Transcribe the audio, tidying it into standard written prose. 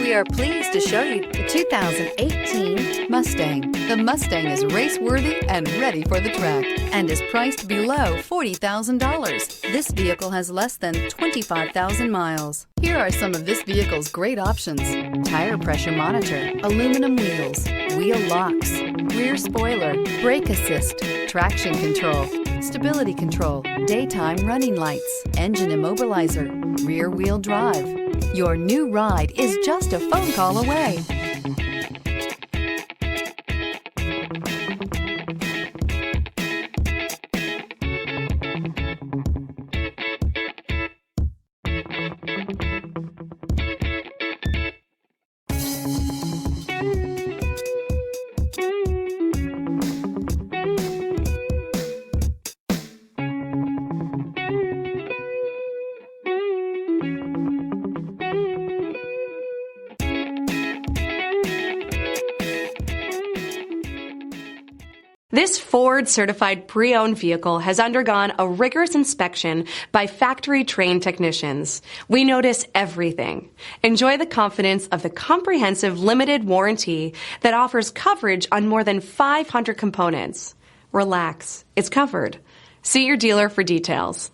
We are pleased to show you the 2018 Mustang. The Mustang is race-worthy and ready for the track and is priced below $40,000. This vehicle has less than 25,000 miles. Here are some of this vehicle's great options: tire pressure monitor, aluminum wheels, wheel locks, rear spoiler, brake assist, traction control, stability control, daytime running lights, engine immobilizer, rear wheel drive. Your new ride is just a phone call away. This Ford-certified pre-owned vehicle has undergone a rigorous inspection by factory-trained technicians. We notice everything. Enjoy the confidence of the comprehensive limited warranty that offers coverage on more than 500 components. Relax, it's covered. See your dealer for details.